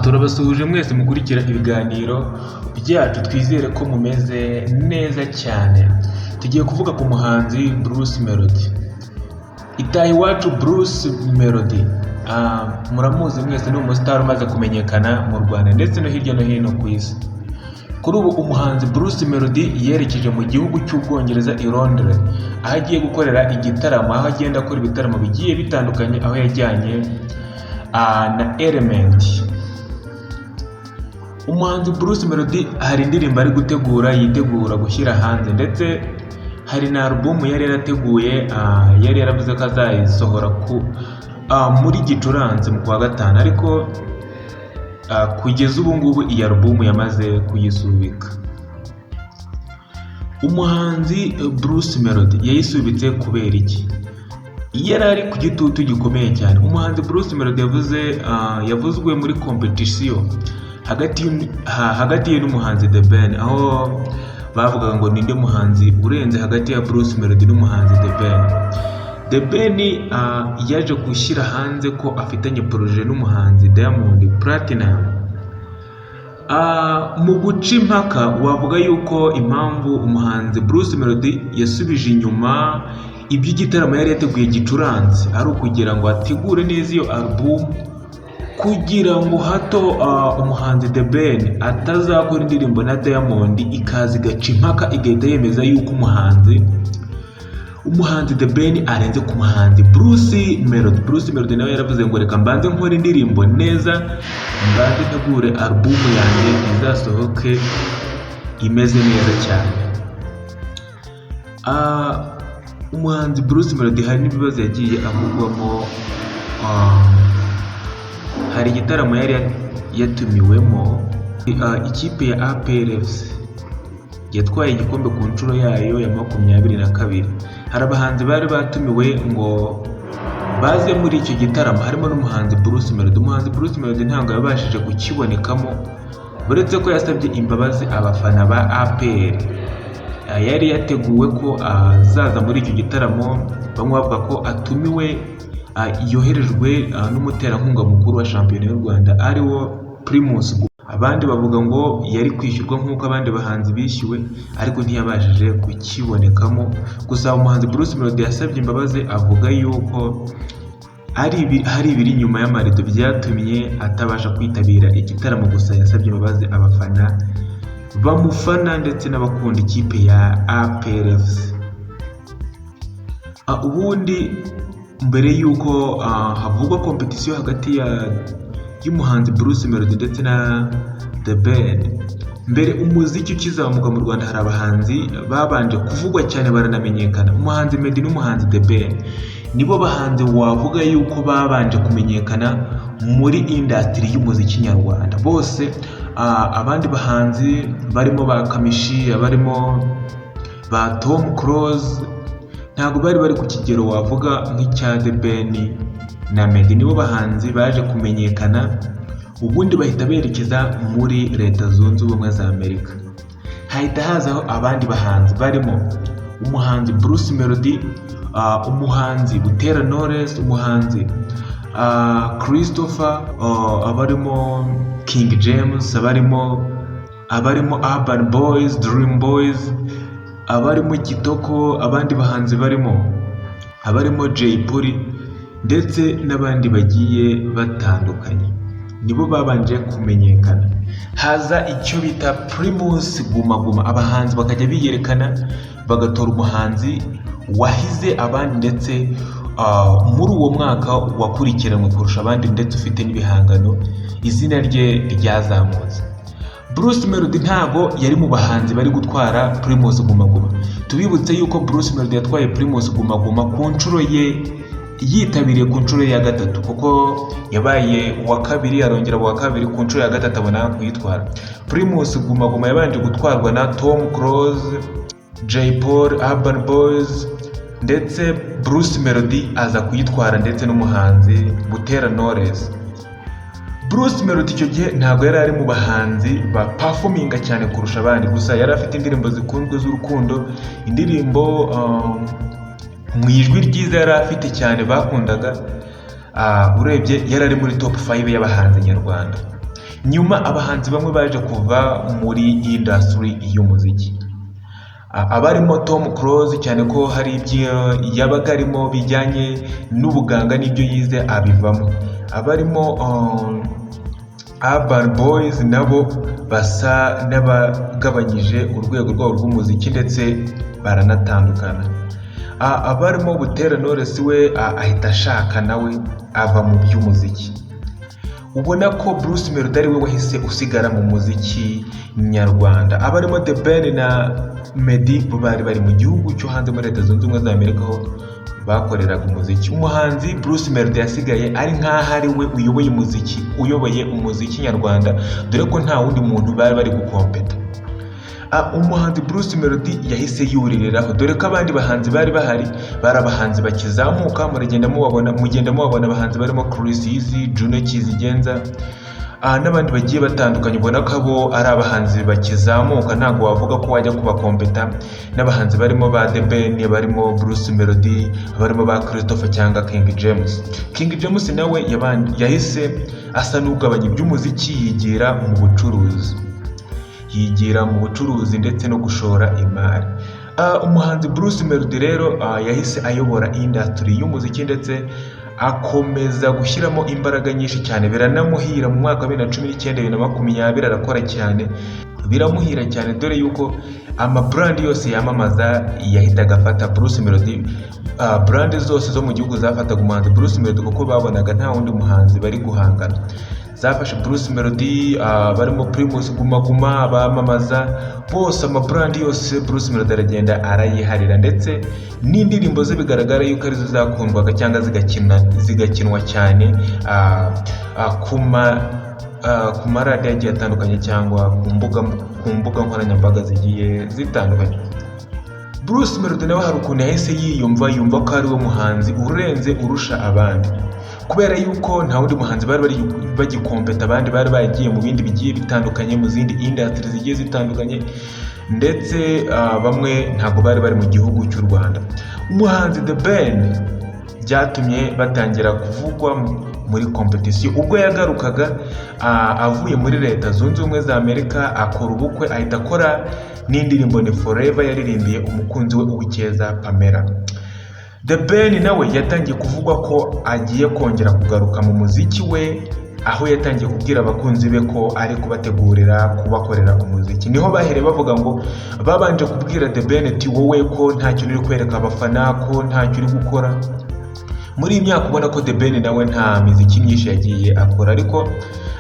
Turabasuhuje mwese mukurikira ibiganiro byacu, twizere ko mumeze neza cyane. Tugiye kuvuga ku muhanzi Bruce Melody. Itahiwacu Bruce Melody, muramuzi mwese, ni umustar umaze kumenyekana mu Rwanda ndetse no hirya no hino ku isi. Kuri ubu umuhanzi Bruce Melody yerekeje mu gihugu cy'Ubwongereza i Londres, aho agiye gukorera igitaramo, aho agenda akora ibitaramo bigiye bitandukanye, aho yajyanye na Element. Umuhanzi Bruce Melody hari indirimbo ari yitegura gushyira hanze, ndetse hari na album yari yarateguye, yari yaravuze ko azayisohora muri Gicurasi mu kwa gatanu, ariko kugeza ubu ngubu iyi album yamaze kuyisubika. Umuhanzi Bruce Melody yayisubitse kubera iki? Yari ari ku gitutu gikomeye cyane. Umuhanzi Bruce Melody yavuzwe muri competition hagati ye n'umuhanzi The Ben, aho bavugaga ngo ninde muhanzi urenze hagati ya Bruce Melody n'umuhanzi The Ben. The Ben yaje gushyira hanze ko afitanye projet n'umuhanzi Diamond Platinum. Mu guca impaka wavuga yuko impamvu umuhanzi Bruce Melody yasubije inyuma iby'igitaramo yari yateguye Gicurasi ari ukugira ngo ategure neza iyo album, kugira ngo hato umuhanzi The Ben atazakora indirimbo na Diamond ikaza igaca impaka igahita yemeza yuko umuhanzi The Ben arenze ku muhanzi Bruce Melody. Bruce Melody nawe yaravuze ngo reka mbanze nkore indirimbo neza, mbanze ntegure album yanjye izasohoke imeze neza cyane. Umuhanzi Bruce Melody hari n'ibibazo yagiye avugwamo. Hari igitaramo yari yatumiwemo, ikipe ya APR FC yatwaye igikombe ku nshuro yayo ya 22. Hari abahanzi bari batumiwe ngo baze muri icyo gitaramo, harimo n'umuhanzi Bruce Melody. Umuhanzi Bruce Melody ntabwo yabashije kukibonekamo, uretse ko yasabye imbabazi abafana ba APR. Yari yateguwe ko azaza muri icyo gitaramo, bamwe bavuga ko atumiwe yoherejwe n'umuterankunga mukuru wa shampiyona y'u Rwanda ariwo Primus. Abandi bavuga ngo yari kwishyurwa nk'uko abandi bahanzi bishyuwe, ariko ntiyabashije kukibonekamo. Gusa umuhanzi Bruce Melody yasabye imbabazi, avuga yuko hari ibiri nyuma y'amarido byatumye atabasha kwitabira igitaramo. Gusa yasabye imbabazi abafana bamufana ndetse n'abakunda ikipe ya APR FC. Ubundi mbere yuko havugwa competition hagati y'umuhanzi Bruce Melody ndetse na The Ben, mbere umuziki ukizamuka mu Rwanda hari abahanzi babanje kuvugwa cyane baranamenyekana. Umuhanzi Meddy n'umuhanzi The Ben nibo bahanzi wavuga yuko babanje kumenyekana muri industry y'umuziki nyarwanda. Bose abandi bahanzi barimo ba Kamishi, barimo ba Tom Close, ntabwo bari ku kigero wavuga nk'icya The Ben na Meddy. Nibo bahanzi baje kumenyekana, ubundi bahita berekeza muri Leta Zunze Ubumwe za Amerika. Hahita hazaho abandi bahanzi barimo umuhanzi Bruce Melody, umuhanzi Butera Knowless, umuhanzi Christopher, abarimo King James, abarimo Urban Boys, Dream Boys, abarimo Kitoko, abandi bahanzi abarimo Jay Polly ndetse n'abandi bagiye batandukanye. Nibo babanje kumenyekana. Haza icyo bita Primus Guma Guma, abahanzi bakajya biyerekana bagatora umuhanzi wahize abandi ndetse muri uwo mwaka wakurikiranwe kurusha abandi ndetse ufite n'ibihangano izina rye ryazamutse. Bruce Melody ntago yari mu bahanzi bari gutwara Primus Guma Guma. Tubibutse yuko Bruce Melody yatwaye Primus Guma Guma ku nshuro ye, yitabiriye ku nshuro ya gatatu, kuko yabaye uwa kabiri arongera uwa kabiri, ku nshuro ya gatatu abona kuyitwara. Primus Guma Guma yabanje gutwarwa na Tom Close, Jay Polly, Urban Boys, ndetse Bruce Melody aza kuyitwara ndetse n'umuhanzi Butera Knowless. Bruce Melody icyo gihe ntabwo yari ari mu bahanzi ba performinga cyane kurusha abandi, gusa yari afite indirimbo zikunzwe z'urukundo, indirimbo mu ijwi ryiza yari afite cyane bakundaga. Urebye yari ari muri top 5 y'abahanzi nyarwanda. Nyuma abahanzi bamwe baje kuva muri industry y'umuziki, abarimo Tom Close, cyane ko hari ibyo yabaga arimo bijyanye n'ubuganga n'ibyo yize abivamo. Abarimo Urban Boys nabo basa n'abagabanyije urwego rwabo rw'umuziki ndetse baranatandukana. Abarimo Butera Knowless we ahita ashaka nawe ava mu by'umuziki. Ubona ko Bruce Melody ari we wahise usigara mu muziki nyarwanda. Abarimo The Ben na Meddy bari mu gihugu cyo hanze muri Leta Zunze Ubumwe za Amerika aho bakoreraga umuziki. Umuhanzi Bruce Melody yasigaye ari nk'aho ari we uyoboye umuziki nyarwanda, dore ko nta wundi muntu bari gukompeta. Umuhanzi Bruce Melody yahise yuririraho, dore ko abandi bahanzi bari bahari bari abahanzi bakizamuka. mugenda mubabona abahanzi barimo Chris Easy, Juno Kizigenza n'abandi bagiye batandukanye. Ubona ko abo ari abahanzi bakizamuka, ntabwo wavuga ko wajya kubakompeta n'abahanzi barimo ba The Ben, barimo Bruce Melody, barimo ba Christopher cyangwa King James. King James nawe yahise asa n'ugabanya iby'umuziki yigira mu bucuruzi ndetse no gushora imari. Umuhanzi Bruce Melody rero yahise ayobora industry y'umuziki ndetse akomeza gushyiramo imbaraga nyinshi cyane. Biranamuhira mu mwaka wa 2019-2020 arakora cyane, biramuhira cyane, dore yuko amabrand yose yamamaza yahitaga afata Bruce Melody. Brand zose zo mu gihugu zafataga umuhanzi Bruce Melody kuko babonaga nta wundi muhanzi bari guhangana. Zafashe Bruce Melody, barimo Primus Guma Guma bamamaza bose, amabrand yose Bruce Melody aragenda arayiharira, ndetse n'indirimbo ze bigaragara yuko arizo zakundwaga cyangwa zigakinwa cyane ku maradiyo agiye atandukanye cyangwa ku mbuga nkoranyambaga zigiye zitandukanye. Bruce Melody nawe hari ukuntu yahise yumva ko ari we muhanzi urenze urusha abandi, kubera yuko nta wundi muhanzi bari bagikompeta. Abandi bari bagiye mu bindi bigiye bitandukanye, mu zindi industry zigiye zitandukanye, ndetse bamwe ntabwo bari mu gihugu cy'u Rwanda. Umuhanzi The Ben byatumye batangira kuvugwa muri competition. Ubwo yagarukaga avuye muri Leta Zunze Ubumwe za Amerika, akora ubukwe, ahita akora n'indirimbo ni Forever yaririmbiye umukunzi we Uwikeza Pamela. The Ben nawe yatangiye kuvugwa ko agiye kongera kugaruka mu muziki we, aho yatangiye kubwira abakunzi be ko ari kubategurira kubakorera umuziki. Niho bahere bavuga ngo babanje kubwira The Ben ati wowe ko ntacyo uri kwereka abafana, ko ntacyo uri gukora. Muri iyi myaka ubona ko The Ben nawe nta miziki myinshi yagiye akora, ariko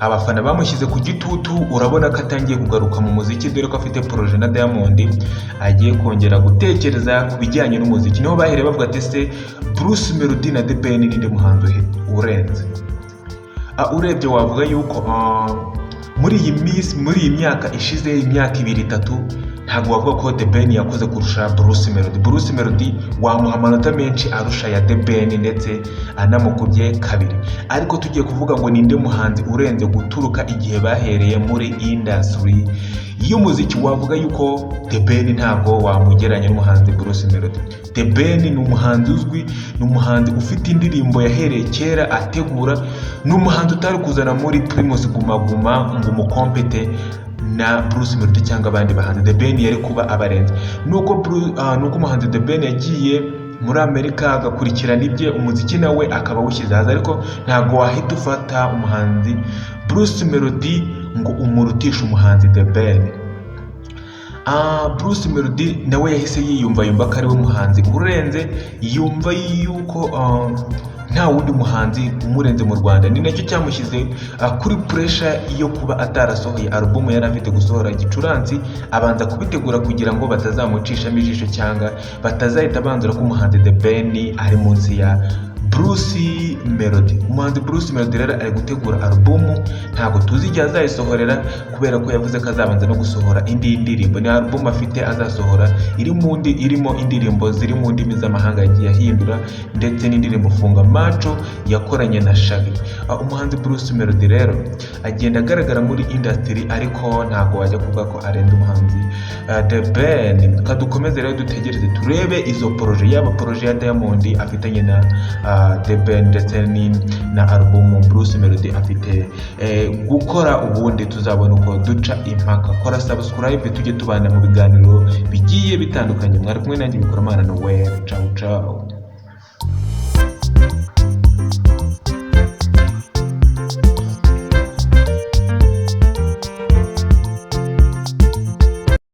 abafana bamushyize ku gitutu. Urabona ko atangiye kugaruka mu muziki, dore ko afite projet na Diamond agiye kongera gutekereza ku bijyanye n'umuziki. Niho bahere bavuga ati se Bruce Melody na The Ben ninde muhanzi urenze. Urebye wavuga yuko muri iyi myaka ishize, imyaka 2-3, ntabwo wavuga ko The Ben yakoze kurusha Bruce Melody. Bruce Melody wamuha amanota menshi arusha ya The Ben, ndetse anamukubye kabiri. Ariko tugiye kuvuga ngo ninde muhanzi urenze guturuka igihe bahereye muri industry y'umuziki, wavuga yuko The Ben ntabwo wamugeranya n'umuhanzi Bruce Melody. The Ben ni umuhanzi uzwi, ni umuhanzi ufite indirimbo yahereye kera ategura, ni umuhanzi utari kuzana muri Primus Guma Guma ngo umukompete na Bruce Melody cyangwa abandi bahanzi. The Ben yari kuba abarenze. Nuko umuhanzi The Ben yagiye muri Amerika agakurikirana ibye, umuziki nawe akaba awushyize haza, ariko ntabwo wahita ufata umuhanzi Bruce Melody ngo umurutishe umuhanzi The Ben. Bruce Melody nawe yahise yumva ko ari we muhanzi urenze, yumva yuko nta wundi muhanzi umurenze mu Rwanda. Ni nacyo cyamushyize kuri pressure yo kuba atarasohoye album yari afite gusohora Gicurasi. Abanza kubitegura kugira ngo batazamucishamo ijisho cyangwa batazahita banzura ko umuhanzi The Ben ari munsi ya Bruce Melody. Umuhanzi Bruce Melody rero ari gutegura alubumu, ntabwo tuzi igihe azayisohorera kubera ko yavuze ko azabanza no gusohora indi ndirimbo. Ni alubumu afite azasohora irimo indirimbo ziri mu ndimi z'amahanga yagiye ahindura, ndetse n'indirimbo Funga Macho yakoranye na Shaggy. Umuhanzi Bruce Melody rero agenda agaragara muri industry, ariko ntabwo wajya kuvuga ko arenze umuhanzi The Ben. Kadukomeze rero dutegereze turebe izo projet, yaba projet ya Diamond afitanye na The Ben ndetse na album Bruce Melody afite gukora, ubundi tuzabona uko duca impaka. Kora subscribe tujye tubana mu biganiro bigiye bitandukanye. Mwari kumwe nanjye Bikoramana Noel. Ciao ciao.